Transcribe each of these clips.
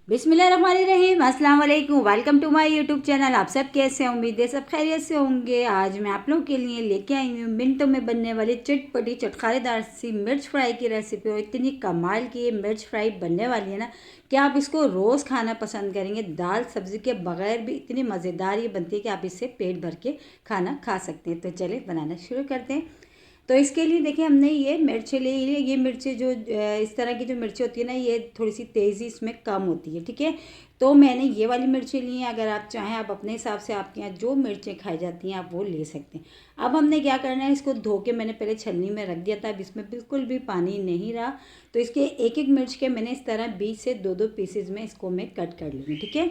बिस्मिल्लाहिर्रहमानिर्रहीम, अस्सलाम वालेकुम। Welcome to my YouTube channel. आप सब कैसे हैं? उम्मीद है सब खैरियत से होंगे। आज मैं आप लोगों के लिए लेके आई हूँ मिनटों में बनने वाली चटपटी चटखारेदार सी मिर्च फ्राई की रेसिपी। और इतनी कमाल की ये मिर्च फ्राई बनने वाली है ना कि आप इसको रोज़ खाना पसंद करेंगे। दाल सब्ज़ी के बगैर भी इतनी मज़ेदार ये बनती है कि आप इससे पेट भर के खाना खा सकते हैं। तो चले बनाना शुरू करते हैं। तो इसके लिए देखिए हमने ये मिर्चें ले ली। ये मिर्चें जो इस तरह की जो मिर्चें होती है ना, ये थोड़ी सी तेज़ी इसमें कम होती है, ठीक है। तो मैंने ये वाली मिर्चें ली हैं। अगर आप चाहें आप अपने हिसाब से आपके यहाँ जो मिर्चें खाई जाती हैं आप वो ले सकते हैं। अब हमने क्या करना है, इसको धो के मैंने पहले छलनी में रख दिया था। अब इसमें बिल्कुल भी पानी नहीं रहा। तो इसके एक एक मिर्च के मैंने इस तरह 20 से 2 पीसेज में इसको मैं कट कर लूँगी, ठीक है।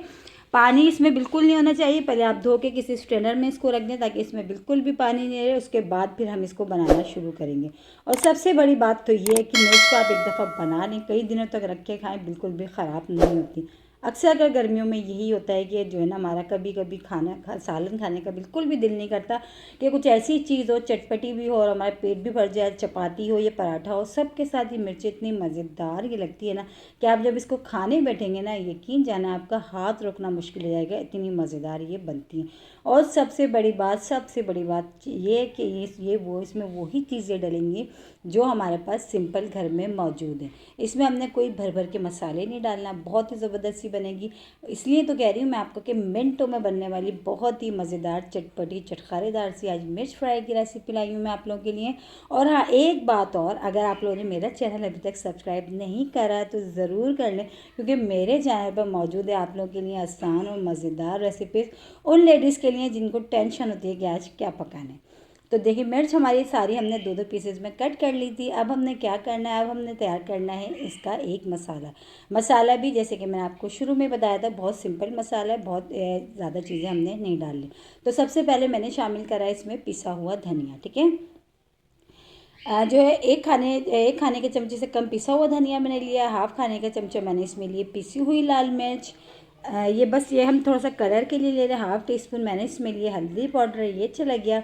पानी इसमें बिल्कुल नहीं होना चाहिए। पहले आप धो के किसी स्ट्रेनर में इसको रख दें ताकि इसमें बिल्कुल भी पानी नहीं रहे। उसके बाद फिर हम इसको बनाना शुरू करेंगे। और सबसे बड़ी बात तो ये है कि मिर्च को आप एक दफ़ा बना लें, कई दिनों तक रख के खाएँ, बिल्कुल भी ख़राब नहीं होती। अक्सर अगर गर्मियों में यही होता है कि जो है ना हमारा कभी कभी सालन खाने का बिल्कुल भी दिल नहीं करता कि कुछ ऐसी चीज़ हो, चटपटी भी हो और हमारा पेट भी भर जाए। चपाती हो या पराठा हो, सब के साथ ये मिर्ची इतनी मज़ेदार ये लगती है ना कि आप जब इसको खाने बैठेंगे ना, यकीन जाना आपका हाथ रोकना मुश्किल हो जाएगा, इतनी मज़ेदार ये बनती हैं। और सबसे बड़ी बात ये है कि इसमें वही चीज़ें डलेंगी जो हमारे पास सिंपल घर में मौजूद है। इसमें हमने कोई भर भर के मसाले नहीं डालना। बहुत ही ज़बरदस्त सी बनेगी। इसलिए तो कह रही हूँ मैं आपको कि मिनटों में बनने वाली बहुत ही मज़ेदार चटपटी चटखारेदार सी आज मिर्च फ्राई की रेसिपी लाई हूँ मैं आप लोगों के लिए। और हाँ, एक बात और, अगर आप लोगों ने मेरा चैनल अभी तक सब्सक्राइब नहीं करा है तो ज़रूर कर लें, क्योंकि मेरे चैनल पर मौजूद है आप लोगों के लिए आसान और मज़ेदार रेसिपीज़, उन लेडीज़ के लिए जिनको टेंशन होती है कि आज क्या पकाना है। तो देखिए मिर्च हमारी सारी हमने 2 पीसेज में कट कर ली थी। अब हमने क्या करना है, अब हमने तैयार करना है इसका एक मसाला भी जैसे कि मैंने आपको शुरू में बताया था बहुत सिंपल मसाला है, बहुत ज़्यादा चीज़ें हमने नहीं डाली। तो सबसे पहले मैंने शामिल करा है इसमें पिसा हुआ धनिया, ठीक है। जो है एक खाने के चमचे से कम पिसा हुआ धनिया मैंने लिया। हाफ खाने का चमचा मैंने इसमें लिए पिसी हुई लाल मिर्च। ये हम थोड़ा सा कलर के लिए ले रहे हैं। हाफ टी स्पून मैंने इसमें लिए हल्दी पाउडर, ये चला गया।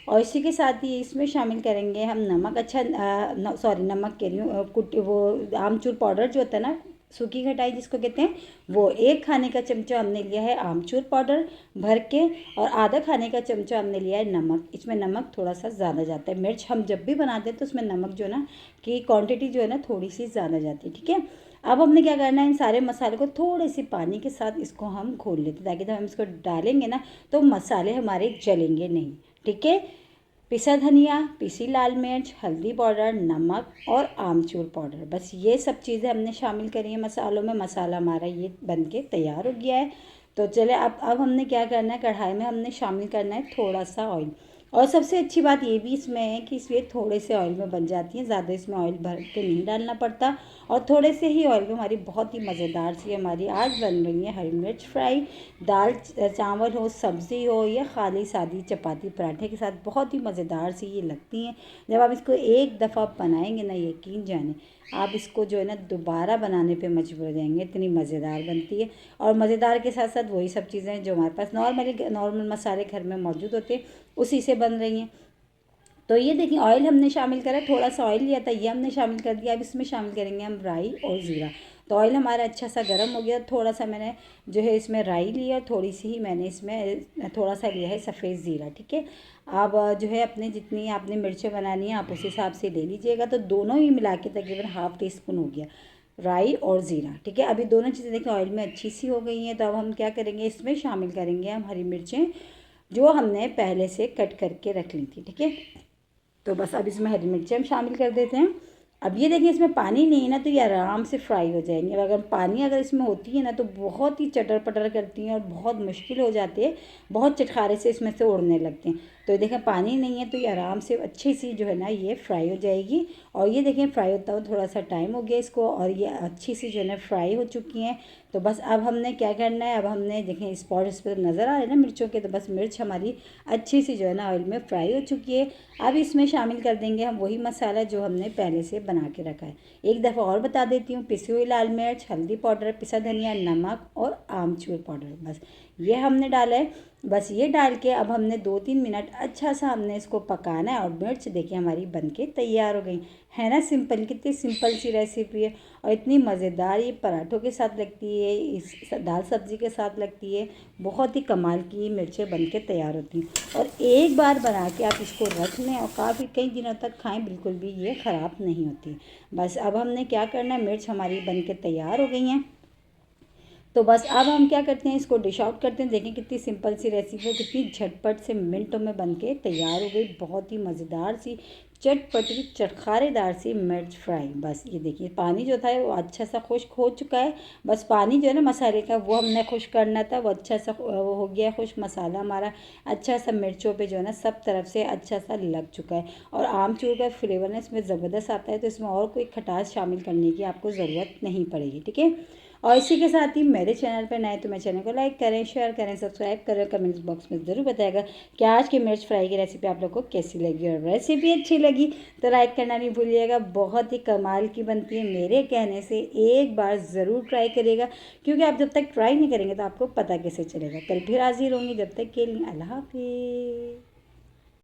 और इसी के साथ ही इसमें शामिल करेंगे हम नमक। सॉरी, नमक कह रही हूँ, वो आमचूर पाउडर जो होता है ना, सूखी खटाई जिसको कहते हैं, वो एक खाने का चमचा हमने लिया है आमचूर पाउडर भर के। और आधा खाने का चमचा हमने लिया है नमक। इसमें नमक थोड़ा सा ज़्यादा जाता है। मिर्च हम जब भी बनाते हैं तो उसमें नमक जो है ना की क्वांटिटी जो है ना थोड़ी सी ज़्यादा जाती है, ठीक है। अब हमने क्या करना है, इन सारे मसालों को थोड़े से पानी के साथ इसको हम घोल लेते हैं ताकि जब हम इसको डालेंगे ना तो मसाले हमारे जलेंगे नहीं, ठीक है। पिसा धनिया, पिसी लाल मिर्च, हल्दी पाउडर, नमक और आमचूर पाउडर, बस ये सब चीज़ें हमने शामिल करी हैं मसालों में। मसाला हमारा ये बन के तैयार हो गया है। तो चले अब हमने क्या करना है, कढ़ाई में हमने शामिल करना है थोड़ा सा ऑयल। और सबसे अच्छी बात ये भी इसमें है कि इसमें थोड़े से ऑयल में बन जाती है, ज़्यादा इसमें ऑयल भर के नहीं डालना पड़ता। और थोड़े से ही ऑयल में हमारी बहुत ही मज़ेदार सी हमारी आज बन रही है हरी मिर्च फ्राई। दाल चावल हो, सब्ज़ी हो या खाली सादी चपाती पराठे के साथ बहुत ही मज़ेदार सी ये लगती हैं। जब आप इसको एक दफ़ा बनाएंगे ना, यकीन जाने आप इसको जो है ना दोबारा बनाने पे मजबूर हो जाएंगे, इतनी मज़ेदार बनती है। और मज़ेदार के साथ साथ वही सब चीज़ें जो हमारे पास नॉर्मल मसाले घर में मौजूद होते हैं उसी से बन रही हैं। तो ये देखिए ऑयल हमने शामिल करा, थोड़ा सा ऑयल लिया था, ये हमने शामिल कर दिया। अब इसमें शामिल करेंगे हम राई और ज़ीरा। तो ऑयल हमारा अच्छा सा गर्म हो गया। थोड़ा सा मैंने जो है इसमें राई लिया और थोड़ी सी ही मैंने इसमें थोड़ा सा लिया है सफ़ेद ज़ीरा, ठीक है। अब जो है अपने जितनी आपने मिर्चें बनानी है आप उस हिसाब से ले लीजिएगा। तो दोनों ही मिला के तकरीबन हाफ़ टी स्पून हो गया राई और ज़ीरा, ठीक है। अभी दोनों चीज़ें देखिए ऑयल में अच्छी सी हो गई हैं। तो अब हम क्या करेंगे, इसमें शामिल करेंगे हम हरी मिर्चें जो हमने पहले से कट करके रख ली थी, ठीक है। तो बस अब इसमें हरी मिर्ची हम शामिल कर देते हैं। अब ये देखिए इसमें पानी नहीं है ना तो ये आराम से फ्राई हो जाएंगे। अगर पानी अगर इसमें होती है ना तो बहुत ही चटर पटर करती हैं और बहुत मुश्किल हो जाती है, बहुत चटखारे से इसमें से उड़ने लगते हैं। तो ये देखें पानी नहीं है तो ये आराम से अच्छी सी जो है ना ये फ्राई हो जाएगी। और ये देखें फ्राई होता हुआ थोड़ा सा टाइम हो गया इसको, और ये अच्छी सी जो है ना फ्राई हो चुकी हैं। तो बस अब हमने क्या करना है, अब हमने देखें स्पॉट इस पर नज़र आ रहे हैं ना मिर्चों के, तो बस मिर्च हमारी अच्छी सी जो है ना ऑयल में फ्राई हो चुकी है। अब इसमें शामिल कर देंगे हम वही मसाला जो हमने पहले से बना के रखा है। एक दफ़ा और बता देती हूँ, पिसी हुई लाल मिर्च, हल्दी पाउडर, पिसा धनिया, नमक और आमचूर पाउडर, बस ये हमने डाला है। बस ये डाल के अब हमने 2-3 मिनट अच्छा सा हमने इसको पकाना है। और मिर्च देखिए हमारी बनके तैयार हो गई है ना। सिंपल, कितनी सिंपल सी रेसिपी है और इतनी मज़ेदार। ये पराठों के साथ लगती है, इस दाल सब्ज़ी के साथ लगती है। बहुत ही कमाल की मिर्चें बनके तैयार होती हैं। और एक बार बना के आप इसको रख लें और काफ़ी कई दिनों तक खाएं, बिल्कुल भी ये ख़राब नहीं होती। बस अब हमने क्या करना है, मिर्च हमारी बनके तैयार हो गई हैं। तो बस अब हम क्या करते हैं, इसको डिश आउट करते हैं। देखें कितनी सिंपल सी रेसिपी है, कितनी झटपट से मिनटों में बनके तैयार हो गई। बहुत ही मज़ेदार सी चटपटी चटखारेदार सी मिर्च फ्राई। बस ये देखिए पानी जो था वो अच्छा सा खुश्क हो चुका है। बस पानी जो है ना मसाले का, वो हमने खुश्क करना था। वो अच्छा सा वो हो गया खुश्क, मसाला हमारा अच्छा सा मिर्चों पे जो है ना सब तरफ से अच्छा सा लग चुका है। और आमचूर का फ्लेवर ना इसमें ज़बरदस्त आता है, तो इसमें और कोई खटास शामिल करने की आपको ज़रूरत नहीं पड़ेगी। ठीक है। और इसी के साथ ही मेरे चैनल पर नए तो मेरे चैनल को लाइक करें, शेयर करें, सब्सक्राइब करें। कमेंट्स बॉक्स में ज़रूर बताएगा कि आज की मिर्च फ्राई की रेसिपी आप लोग को कैसी लगी। और रेसिपी अच्छी लगी तो लाइक करना नहीं भूलिएगा। बहुत ही कमाल की बनती है, मेरे कहने से एक बार ज़रूर ट्राई करिएगा, क्योंकि आप जब तक ट्राई नहीं करेंगे तो आपको पता कैसे चलेगा। कल फिर हाजिर होंगी, जब तक के लिए अल्लाह हाफिज़।